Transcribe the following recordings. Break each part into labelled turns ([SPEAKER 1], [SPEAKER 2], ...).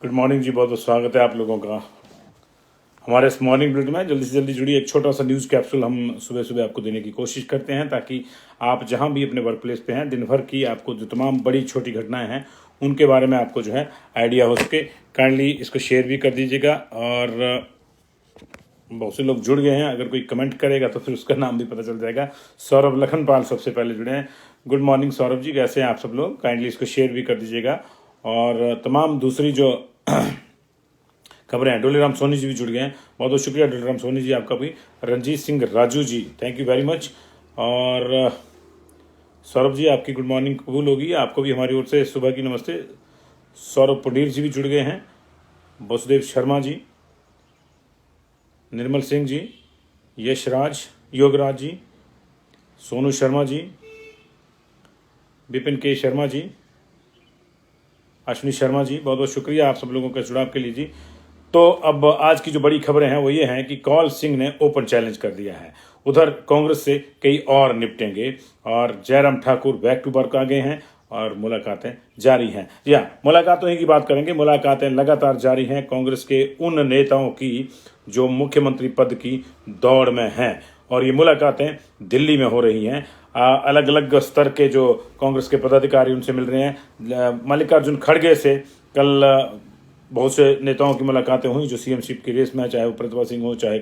[SPEAKER 1] Good morning जी, बहुत बहुत स्वागत है आप लोगों का हमारे इस मॉर्निंग बुलेटिन में। जल्दी से जल्दी जुड़िए। एक छोटा सा न्यूज़ कैप्सूल हम सुबह सुबह आपको देने की कोशिश करते हैं ताकि आप जहां भी अपने वर्क प्लेस पे हैं दिन भर की आपको जो तमाम बड़ी छोटी घटनाएं हैं उनके बारे में आपको जो है आइडिया हो सके। काइंडली इसको शेयर भी कर दीजिएगा। और बहुत से लोग जुड़ गए हैं, अगर कोई कमेंट करेगा तो फिर उसका नाम भी पता चल जाएगा। सौरभ लखनपाल सबसे पहले जुड़े हैं। गुड मॉर्निंग सौरभ जी, कैसे हैं आप सब लोग? काइंडली इसको शेयर भी कर दीजिएगा। और तमाम दूसरी जो खबरें हैं, डोलीराम सोनी जी भी जुड़ गए हैं, बहुत बहुत शुक्रिया डोलीराम सोनी जी आपका भी। Ranjit Singh Raju ji, thank you very much. और सौरभ जी आपकी गुड मॉर्निंग कबूल होगी, आपको भी हमारी ओर से सुबह की नमस्ते। सौरभ पुडीर जी भी जुड़ गए हैं, वसुदेव शर्मा जी, निर्मल सिंह जी, यशराज योगराज जी, सोनू शर्मा जी, विपिन के शर्मा जी, अश्विनी शर्मा जी, बहुत बहुत शुक्रिया आप सब लोगों का जुड़ाव के लिए जी। तो अब आज की जो बड़ी खबरें हैं वो ये हैं कि कौल सिंह ने ओपन चैलेंज कर दिया है। उधर कांग्रेस से कई और निपटेंगे और Jairam Thakur back to work आ गए हैं और मुलाकातें जारी हैं। या मुलाकातों ही की बात करेंगे, मुलाकातें लगातार जारी हैं कांग्रेस के उन नेताओं की जो मुख्यमंत्री पद की दौड़ में हैं। और ये मुलाकातें दिल्ली में हो रही हैं। अलग अलग स्तर के जो कांग्रेस के पदाधिकारी उनसे मिल रहे हैं। मल्लिकार्जुन खड़गे से कल बहुत से नेताओं की मुलाकातें हुई जो सीएमशिप की रेस में है, चाहे वो प्रतिभा सिंह हो, चाहे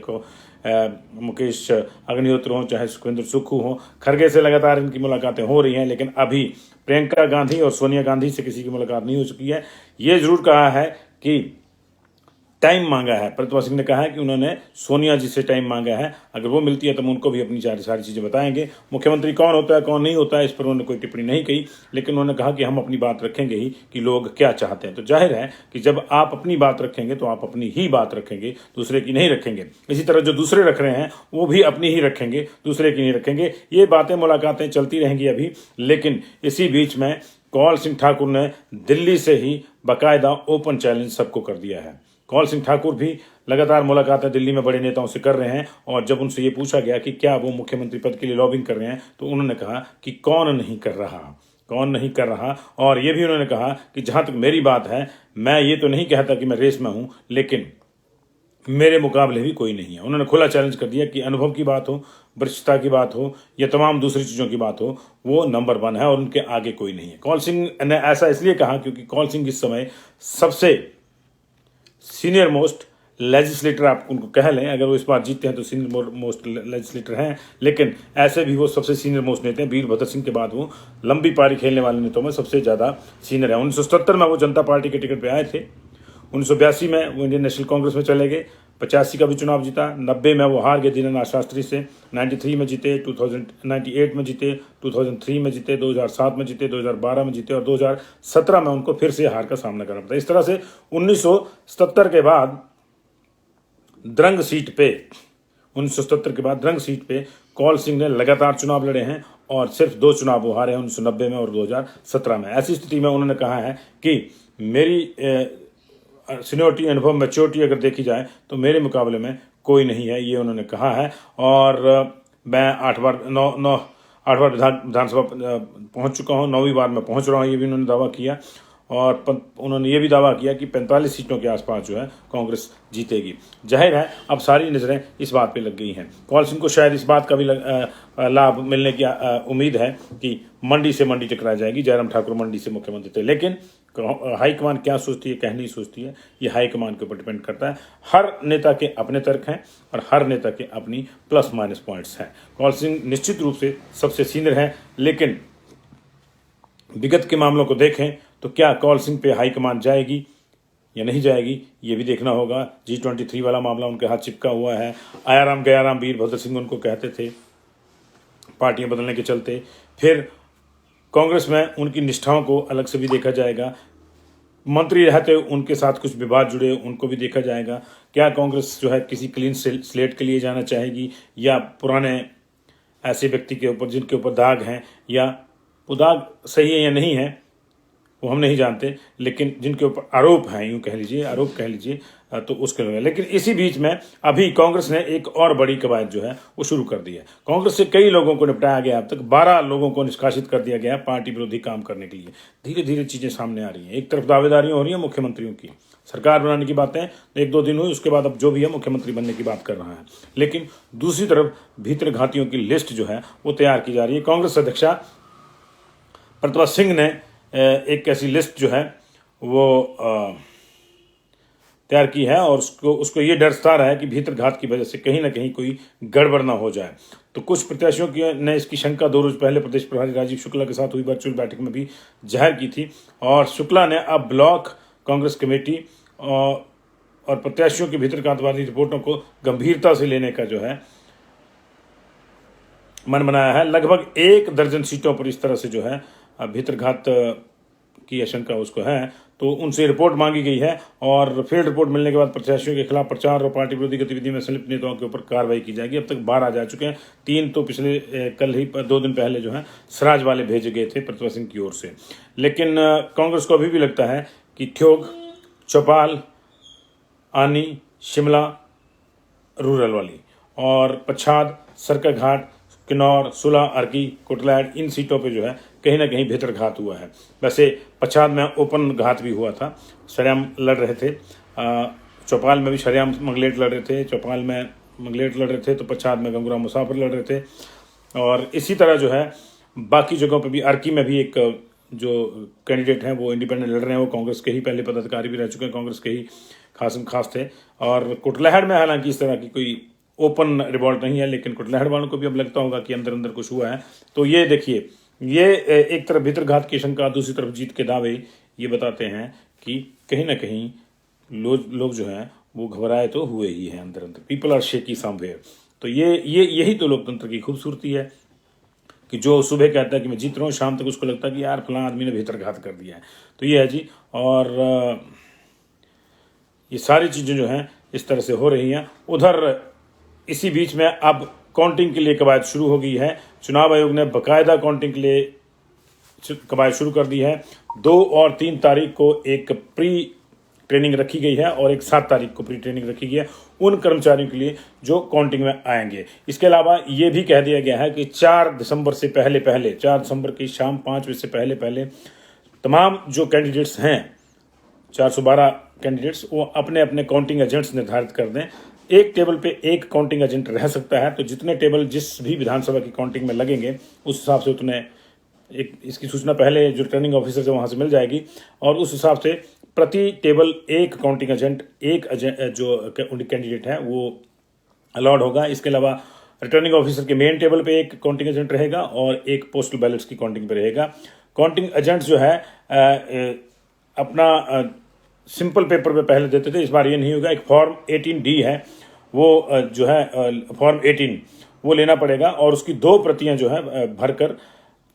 [SPEAKER 1] मुकेश अग्निहोत्र हो, चाहे सुखविंदर सुक्खू हो। खड़गे से लगातार इनकी मुलाकातें हो रही हैं, लेकिन अभी प्रियंका गांधी और सोनिया गांधी से किसी की मुलाकात नहीं हो चुकी है। ये जरूर कहा है कि टाइम मांगा है। प्रतिभा सिंह ने कहा है कि उन्होंने सोनिया जी से टाइम मांगा है, अगर वो मिलती है तो हम उनको भी अपनी सारी चीज़ें बताएंगे। मुख्यमंत्री कौन होता है कौन नहीं होता है इस पर उन्होंने कोई टिप्पणी नहीं की, लेकिन उन्होंने कहा कि हम अपनी बात रखेंगे ही कि लोग क्या चाहते हैं। तो जाहिर है कि जब आप अपनी बात रखेंगे तो आप अपनी ही बात रखेंगे, दूसरे की नहीं रखेंगे। इसी तरह जो दूसरे रख रहे हैं वो भी अपनी ही रखेंगे, दूसरे की नहीं रखेंगे। ये बातें मुलाकातें चलती रहेंगी अभी। लेकिन इसी बीच में कौल सिंह ठाकुर ने दिल्ली से ही बाकायदा ओपन चैलेंज सबको कर दिया है। कौल सिंह ठाकुर भी लगातार मुलाकातें दिल्ली में बड़े नेताओं से कर रहे हैं। और जब उनसे ये पूछा गया कि क्या वो मुख्यमंत्री पद के लिए लॉबिंग कर रहे हैं तो उन्होंने कहा कि कौन नहीं कर रहा, कौन नहीं कर रहा। और ये भी उन्होंने कहा कि जहां तक मेरी बात है, मैं ये तो नहीं कहता कि मैं रेस में हूं, लेकिन मेरे मुकाबले भी कोई नहीं है। उन्होंने खुला चैलेंज कर दिया कि अनुभव की बात हो, वरिष्ठता की बात हो या तमाम दूसरी चीज़ों की बात हो, वो नंबर 1 है और उनके आगे कोई नहीं है। कौल सिंह ने ऐसा इसलिए कहा क्योंकि कौल सिंह इस समय सबसे सीनियर मोस्ट लेजिस्लेटर आप उनको कह लें, अगर वो इस बार जीतते हैं तो सीनियर मोस्ट लेजिस्लेटर हैं, लेकिन ऐसे भी वो सबसे सीनियर मोस्ट नेता हैं। वीरभद्र सिंह के बाद वो लंबी पारी खेलने वाले नेताओं में सबसे ज़्यादा सीनियर है। 1977 में वो जनता पार्टी के टिकट पे आए थे, 1982 में वो इंडियन नेशनल कांग्रेस में चले गए, 85 का भी चुनाव जीता, 90 में वो हार गए दीनानाथ शास्त्री से, 93 में जीते, 1998 में जीते, 2003 में जीते, 2007 में जीते, 2012 में जीते और 2017 में उनको फिर से हार का सामना करना पड़ा। इस तरह से 1977 के बाद द्रंग सीट पे 1977 के बाद द्रंग सीट पे कौल सिंह ने लगातार चुनाव लड़े हैं और सिर्फ 2 चुनाव वो हारे हैं, 1990 में और 2017 में। ऐसी स्थिति में उन्होंने कहा है कि मेरी सीनियरिटी, अनुभव, मैच्योरिटी अगर देखी जाए तो मेरे मुकाबले में कोई नहीं है, ये उन्होंने कहा है। और मैं 8 बार विधानसभा पहुंच चुका हूं, 9वीं बार मैं पहुंच रहा हूं, ये भी उन्होंने दावा किया। और उन्होंने ये भी दावा किया कि 45 सीटों के आसपास जो है कांग्रेस जीतेगी। जाहिर है अब सारी नज़रें इस बात पे लग गई हैं। कौल सिंह को शायद इस बात का भी लाभ मिलने की उम्मीद है कि मंडी से मंडी टकरा जाएगी। जयराम ठाकुर मंडी से मुख्यमंत्री थे, लेकिन हाईकमान क्या सोचती है, कहनी सोचती है, ये हाईकमान के ऊपर डिपेंड करता है। हर नेता के अपने तर्क हैं और हर नेता के अपनी प्लस माइनस पॉइंट्स हैं। कौल सिंह निश्चित रूप से सबसे सीनियर हैं, लेकिन विगत के मामलों को देखें तो क्या कौल सिंह पे हाईकमान जाएगी या नहीं जाएगी, ये भी देखना होगा। G23 वाला मामला उनके हाथ चिपका हुआ है। आयाराम गयाराम वीरभद्र सिंह उनको कहते थे पार्टियां बदलने के चलते। फिर कांग्रेस में उनकी निष्ठाओं को अलग से भी देखा जाएगा। मंत्री रहते उनके साथ कुछ विवाद जुड़े, उनको भी देखा जाएगा। क्या कांग्रेस जो है किसी क्लीन स्लेट के लिए जाना चाहेगी या पुराने ऐसे व्यक्ति के ऊपर जिनके ऊपर दाग हैं, या वो दाग सही है या नहीं है वो हम नहीं जानते, लेकिन जिनके ऊपर आरोप हैं, यूं कह लीजिए, आरोप कह लीजिए, तो उसके लिए। लेकिन इसी बीच में अभी कांग्रेस ने एक और बड़ी कवायद जो है वो शुरू कर दी है। कांग्रेस से कई लोगों को निपटाया गया, अब तक 12 लोगों को निष्कासित कर दिया गया पार्टी विरोधी काम करने के लिए। धीरे धीरे चीजें सामने आ रही हैं। एक तरफ दावेदारियां हो रही हैं मुख्यमंत्रियों की, सरकार बनाने की बातें 1-2 दिन हुई, उसके बाद अब जो भी है मुख्यमंत्री बनने की बात कर रहा है। लेकिन दूसरी तरफ भीतर घातियों की लिस्ट जो है वो तैयार की जा रही है। कांग्रेस अध्यक्षा प्रतिभा सिंह ने एक ऐसी लिस्ट जो है वो तैयार की है और उसको ये डर सता रहा है कि भीतर घात की वजह से कहीं ना कहीं कोई गड़बड़ ना हो जाए। तो कुछ प्रत्याशियों की ने इसकी शंका 2 रोज पहले प्रदेश प्रभारी राजीव शुक्ला के साथ हुई वर्चुअल बैठक में भी जाहिर की थी और शुक्ला ने अब ब्लॉक कांग्रेस कमेटी और प्रत्याशियों की भीतर घात वाली रिपोर्टों को गंभीरता से लेने का जो है मन बनाया है। लगभग 1 दर्जन सीटों पर इस तरह से जो है भीतर घात की आशंका उसको है, तो उनसे रिपोर्ट मांगी गई है और फील्ड रिपोर्ट मिलने के बाद प्रत्याशियों के खिलाफ प्रचार और पार्टी विरोधी गतिविधि में संलिप्त नेताओं के ऊपर कार्रवाई की जाएगी। अब तक 12 जा चुके हैं, 3 तो पिछले कल ही 2 दिन पहले जो है सराज वाले भेजे गए थे प्रतिभा सिंह की ओर से। लेकिन कांग्रेस को अभी भी लगता है कि ठियोग, चौपाल, आनी, शिमला रूरल वाली और पच्छाद, सरकाघाट, किन्नौर, सुलह, अर्की, कोटलैड, इन सीटों पे जो है कहीं ना कहीं भीतर घात हुआ है। वैसे पच्छाद में ओपन घात भी हुआ था, शरेआम लड़ रहे थे। चौपाल में भी शरेआम मंगलेट लड़ रहे थे, चौपाल में मंगलेट लड़ रहे थे, तो पच्छाद में गंगूराम मुसाफिर लड़ रहे थे। और इसी तरह जो है बाकी जगहों पर भी, अर्की में भी एक जो कैंडिडेट हैं वो इंडिपेंडेंट लड़ रहे हैं, वो कांग्रेस के ही पहले पदाधिकारी भी रह चुके हैं, कांग्रेस के ही खास थे। और कुटलहड़ में हालांकि इस तरह की कोई ओपन रिवॉल्ट नहीं है, लेकिन कुटलहड़ वालों को भी अब लगता होगा कि अंदर अंदर कुछ हुआ है। तो ये देखिए, ये एक तरफ भीतर घात की शंका, दूसरी तरफ जीत के दावे ये बताते हैं कि कहीं ना कहीं लोग जो हैं वो घबराए तो हुए ही हैं अंदर अंदर। People are shaky somewhere. तो यही तो लोकतंत्र की खूबसूरती है कि जो सुबह कहता है कि मैं जीत रहा हूँ, शाम तक उसको लगता है कि यार फलां आदमी ने भीतर घात कर दिया है। तो ये है जी। और ये सारी चीज़ें जो हैं इस तरह से हो रही हैं। उधर इसी बीच में अब काउंटिंग के लिए कवायद शुरू हो गई है। चुनाव आयोग ने बाकायदा काउंटिंग के लिए कवायद शुरू कर दी है। 2 और 3 तारीख को एक प्री ट्रेनिंग रखी गई है और एक 7 तारीख को प्री ट्रेनिंग रखी गई है उन कर्मचारियों के लिए जो काउंटिंग में आएंगे। इसके अलावा ये भी कह दिया गया है कि 4 दिसंबर से पहले 4 दिसंबर की शाम 5 बजे से पहले तमाम जो कैंडिडेट्स हैं, 412 कैंडिडेट्स, वो अपने अपने काउंटिंग एजेंट्स निर्धारित कर दें। एक टेबल पे एक काउंटिंग एजेंट रह सकता है, तो जितने टेबल जिस भी विधानसभा की काउंटिंग में लगेंगे उस हिसाब से उतने, एक इसकी सूचना पहले जो रिटर्निंग ऑफिसर से वहाँ से मिल जाएगी और उस हिसाब से प्रति टेबल एक काउंटिंग एजेंट, एक जो कैंडिडेट है वो अलाउड होगा। इसके अलावा रिटर्निंग ऑफिसर के मेन टेबल पे एक काउंटिंग एजेंट रहेगा और एक पोस्टल बैलेट्स की काउंटिंग पे रहेगा। काउंटिंग एजेंट जो है अपना सिंपल पेपर पे पहले देते थे, इस बार ये नहीं होगा। एक फॉर्म 18D है, वो जो है फॉर्म 18 वो लेना पड़ेगा और उसकी 2 प्रतियां जो है भरकर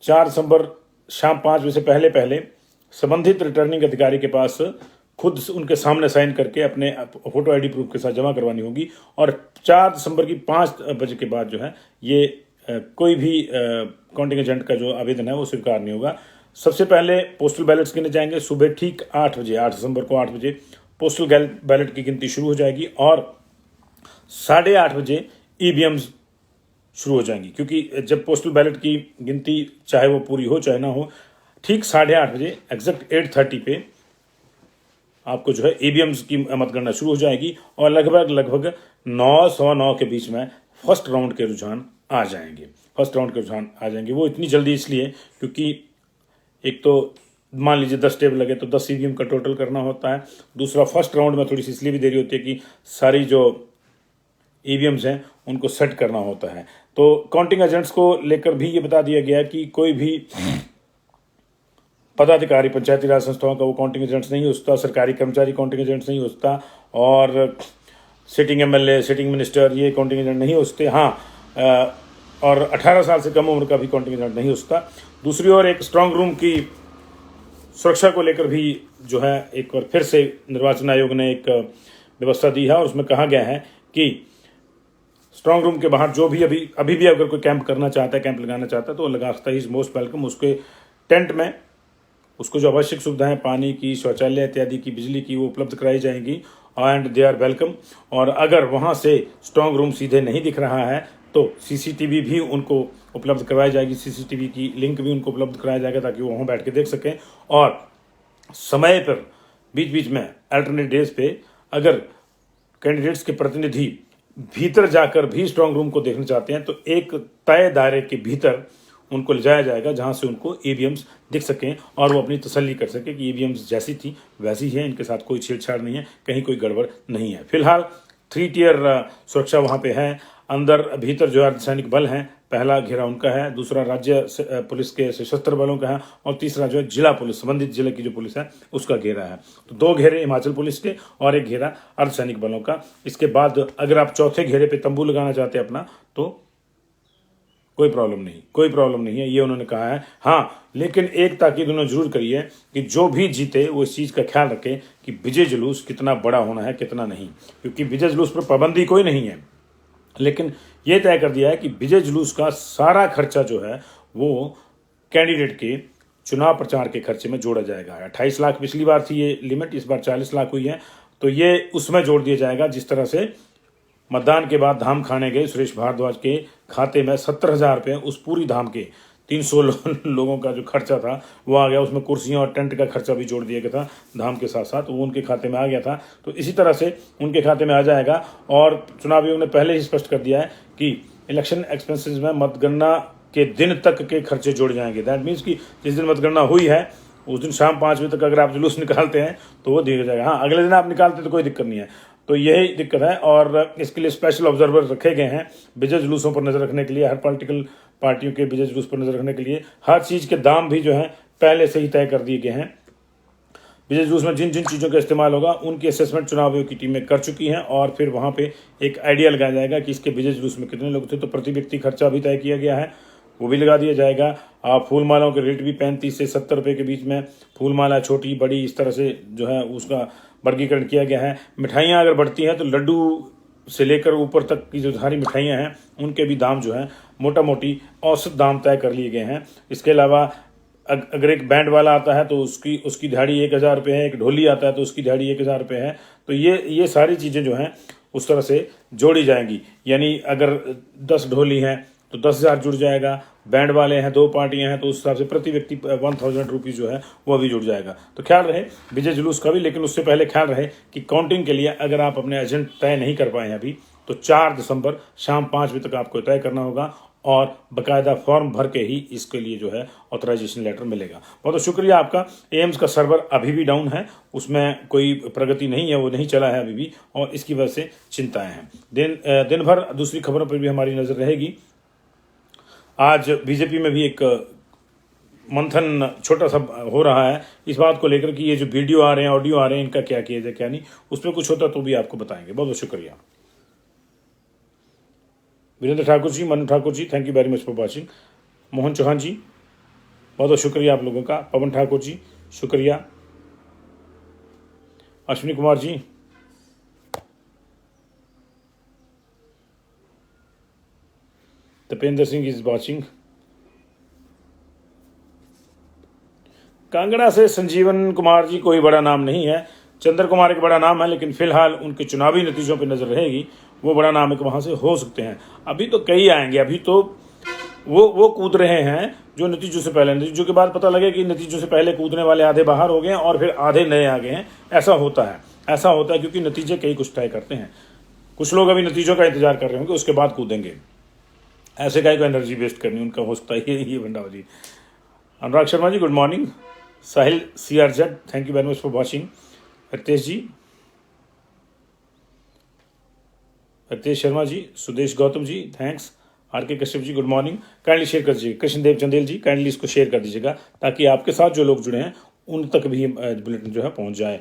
[SPEAKER 1] 4 दिसंबर शाम 5 बजे से पहले संबंधित रिटर्निंग अधिकारी के पास खुद उनके सामने साइन करके अपने फोटो ID प्रूफ के साथ जमा करवानी होगी। और 4 दिसंबर की 5 बजे के बाद जो है ये कोई भी काउंटिंग एजेंट का जो आवेदन है वो स्वीकार नहीं होगा। सबसे पहले पोस्टल बैलेट्स गिने जाएंगे सुबह ठीक 8 बजे, 8 दिसंबर को 8 बजे पोस्टल बैलेट की गिनती शुरू हो जाएगी और 8:30 बजे EVMs शुरू हो जाएंगी, क्योंकि जब पोस्टल बैलेट की गिनती चाहे वो पूरी हो चाहे ना हो, ठीक 8:30 बजे एग्जैक्ट 8:30 पे आपको जो है EVMs की मतगणना शुरू हो जाएगी और लगभग 9-9:15 के बीच में फर्स्ट राउंड के रुझान आ जाएंगे। वो इतनी जल्दी इसलिए क्योंकि एक तो मान लीजिए 10 टेबल लगे तो 10 EVM का टोटल करना होता है। दूसरा, फर्स्ट राउंड में थोड़ी सी इसलिए भी देरी होती है कि सारी जो EVMs हैं उनको सेट करना होता है। तो काउंटिंग एजेंट्स को लेकर भी ये बता दिया गया कि कोई भी पदाधिकारी पंचायती राज संस्थाओं का वो काउंटिंग एजेंट्स नहीं हो सकता, सरकारी कर्मचारी काउंटिंग एजेंट्स नहीं हो सकता और सिटिंग MLA, सिटिंग मिनिस्टर ये काउंटिंग एजेंट नहीं हो सकते। हाँ, और 18 साल से कम उम्र का भी काउंटिंग एजेंट नहीं हो सकता। दूसरी ओर एक स्ट्रांग रूम की सुरक्षा को लेकर भी जो है एक बार फिर से निर्वाचन आयोग ने एक व्यवस्था दी है और उसमें कहा गया है कि स्ट्रांग रूम के बाहर जो भी अभी भी अगर कोई कैंप करना चाहता है, कैंप लगाना चाहता है तो लगा सकता है। Is most welcome. उसके टेंट में उसको जो आवश्यक सुविधाएं पानी की, शौचालय इत्यादि की, बिजली की, वो उपलब्ध कराई जाएंगी एंड दे आर वेलकम। और अगर वहाँ से स्ट्रांग रूम सीधे नहीं दिख रहा है तो CCTV भी उनको उपलब्ध करवाई जाएगी, CCTV की लिंक भी उनको उपलब्ध कराया जाएगा ताकि वो वहाँ बैठ के देख सकें और समय पर बीच बीच में अल्टरनेट डेज पे अगर कैंडिडेट्स के प्रतिनिधि भीतर जाकर भी स्ट्रांग रूम को देखना चाहते हैं तो एक तय दायरे के भीतर उनको ले जाया जाएगा जहां से उनको ईवीएम्स दिख सकें और वो अपनी तसल्ली कर सकें कि ईवीएम्स जैसी थी वैसी ही है, इनके साथ कोई छेड़छाड़ नहीं है, कहीं कोई गड़बड़ नहीं है। फिलहाल 3 टियर सुरक्षा वहां पे है। अंदर भीतर जो अर्धसैनिक बल हैं, पहला घेरा उनका है, दूसरा राज्य पुलिस के सशस्त्र बलों का है और तीसरा जो है जिला पुलिस, संबंधित जिले की जो पुलिस है उसका घेरा है। तो 2 घेरे हिमाचल पुलिस के और 1 घेरा अर्धसैनिक बलों का। इसके बाद अगर आप चौथे घेरे पे तंबू लगाना चाहते हैं अपना तो कोई प्रॉब्लम नहीं है, ये उन्होंने कहा है। हाँ, लेकिन एक ताकीद उन्होंने जरूर करी है कि जो भी जीते वो इस चीज़ का ख्याल रखे कि विजय जुलूस कितना बड़ा होना है कितना नहीं, क्योंकि विजय जुलूस पर पाबंदी कोई नहीं है, लेकिन ये तय कर दिया है कि विजय जुलूस का सारा खर्चा जो है वो कैंडिडेट के चुनाव प्रचार के खर्चे में जोड़ा जाएगा। 28 लाख पिछली बार थी ये लिमिट, इस बार 40 लाख हुई है, तो ये उसमें जोड़ दिया जाएगा। जिस तरह से मतदान के बाद धाम खाने गए सुरेश भारद्वाज के खाते में 70,000 रुपये उस पूरी धाम के 300 लोगों का जो खर्चा था वो आ गया, उसमें कुर्सियां और टेंट का खर्चा भी जोड़ दिया गया था धाम के साथ साथ, वो उनके खाते में आ गया था। तो इसी तरह से उनके खाते में आ जाएगा। और चुनाव आयोग ने पहले ही स्पष्ट कर दिया है कि इलेक्शन एक्सपेंसेस में मतगणना के दिन तक के खर्चे जोड़े जाएंगे। दैट मीन्स कि जिस दिन मतगणना हुई है उस दिन शाम 5 बजे तक अगर आप जुलूस निकालते हैं तो वो दिया जाएगा। हाँ, अगले दिन आप निकालते तो कोई दिक्कत नहीं है। तो यही दिक्कत है और इसके लिए स्पेशल ऑब्जर्वर रखे गए हैं विजय जुलूसों पर नज़र रखने के लिए, हर पॉलिटिकल पार्टियों के विजय जुलूस पर नज़र रखने के लिए। हर चीज़ के दाम भी जो हैं पहले से ही तय कर दिए गए हैं। विजय जुलूस में जिन जिन चीज़ों का इस्तेमाल होगा उनकी असेसमेंट चुनाव आयोग की टीमें कर चुकी हैं और फिर वहाँ पे एक आइडिया लगाया जाएगा कि इसके विजय जुलूस में कितने लोग थे। तो प्रति व्यक्ति खर्चा भी तय किया गया है, वो भी लगा दिया जाएगा। फूल मालाओं के रेट भी 35 से 70 रुपये के बीच में, फूल माला छोटी बड़ी इस तरह से जो है उसका वर्गीकरण किया गया है। मिठाइयाँ अगर बढ़ती हैं तो लड्डू से लेकर ऊपर तक की जो सारी मिठाइयाँ हैं उनके भी दाम जो हैं मोटा मोटी औसत दाम तय कर लिए गए हैं। इसके अलावा अगर एक बैंड वाला आता है तो उसकी दिहाड़ी 1,000 रुपये है, एक ढोली आता है तो उसकी दिहाड़ी 1,000 रुपये है। तो ये सारी चीज़ें जो हैं उस तरह से जोड़ी जाएंगी। यानी अगर 10 ढोली हैं तो 10,000 जुड़ जाएगा, बैंड वाले हैं 2 पार्टियां हैं तो उस हिसाब से प्रति व्यक्ति 1,000 रुपीज़ जो है वो भी जुड़ जाएगा। तो ख्याल रहे विजय जुलूस का भी, लेकिन उससे पहले ख्याल रहे कि काउंटिंग के लिए अगर आप अपने एजेंट तय नहीं कर पाए हैं अभी तो 4 दिसंबर शाम 5 बजे तक आपको तय करना होगा और बाकायदा फॉर्म भर के ही इसके लिए जो है ऑथराइजेशन लेटर मिलेगा। बहुत बहुत शुक्रिया आपका। एम्स का सर्वर अभी भी डाउन है, उसमें कोई प्रगति नहीं है, वो नहीं चला है अभी भी और इसकी वजह से चिंताएं हैं। दिन भर दूसरी खबरों पर भी हमारी नज़र रहेगी। आज बीजेपी में भी एक मंथन छोटा सा हो रहा है इस बात को लेकर कि ये जो वीडियो आ रहे हैं, ऑडियो आ रहे हैं, इनका क्या किया जाए क्या नहीं, उस पर कुछ होता तो भी आपको बताएंगे। बहुत बहुत शुक्रिया। Virendra Thakur ji, Manu Thakur ji, thank you very much for watching. Mohan Chauhan ji, बहुत बहुत शुक्रिया आप लोगों का। पवन ठाकुर जी, शुक्रिया। Ashwini Kumar ji, Dipendra Singh is watching. कांगड़ा से संजीवन कुमार जी, कोई बड़ा नाम नहीं है। चंद्र कुमार एक बड़ा नाम है, लेकिन फिलहाल उनके चुनावी नतीजों पर नजर रहेगी, वो बड़ा नाम एक वहां से हो सकते हैं। अभी तो कई आएंगे, अभी तो वो कूद रहे हैं जो नतीजों से पहले, नतीजों के बाद पता लगे कि नतीजों से पहले कूदने वाले आधे बाहर हो गए हैं और फिर आधे नए आ गए हैं। ऐसा होता है क्योंकि नतीजे कई कुछ तय करते हैं। कुछ लोग अभी नतीजों का इंतजार कर रहे होंगे, उसके बाद कूदेंगे। ऐसे का एनर्जी वेस्ट करनी उनका हो सकता है ये Bhandawa ji. Anurag Sharma ji, good morning. Sahil CRZ, thank you very much for watching. Ritesh ji, Ritesh Sharma ji, Sudesh Gautam ji, thanks. RK Kashyap ji, good morning. Kindly share कर दीजिएगा। कृष्णदेव चंदेल जी, काइंडली इसको शेयर कर दीजिएगा ताकि आपके साथ जो लोग जुड़े हैं उन तक भी बुलेटिन जो है पहुंच जाए।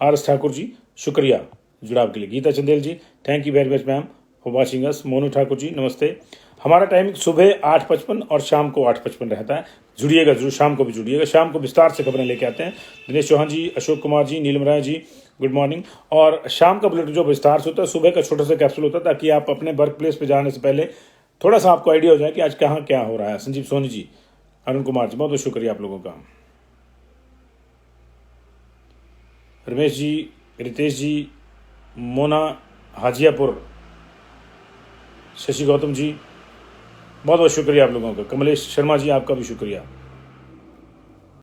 [SPEAKER 1] RS ठाकुर जी, शुक्रिया जुड़ाव के लिए। Geeta Chandel ji, thank you very much ma'am for watching us. Monu Thakur ji, नमस्ते। हमारा टाइमिंग सुबह 8:55 और शाम को 8:55 रहता है। जुड़िएगा जरूर, शाम को भी जुड़िएगा। शाम को विस्तार से खबरें लेके आते हैं। दिनेश चौहान जी, अशोक कुमार जी, नीलम राय जी, गुड मॉर्निंग। और शाम का बुलेटिन जो विस्तार से होता है, सुबह का छोटा सा कैप्सूल होता है ताकि आप अपने वर्क प्लेस पे जाने से पहले थोड़ा सा आपको आइडिया हो जाए कि आज कहाँ क्या हो रहा है। संजीव सोनी जी, अरुण कुमार जी, बहुत बहुत शुक्रिया आप लोगों का। रमेश जी, रितेश जी, मोना हाजियापुर, शशि गौतम जी, बहुत बहुत शुक्रिया आप लोगों का। कमलेश शर्मा जी, आपका भी शुक्रिया।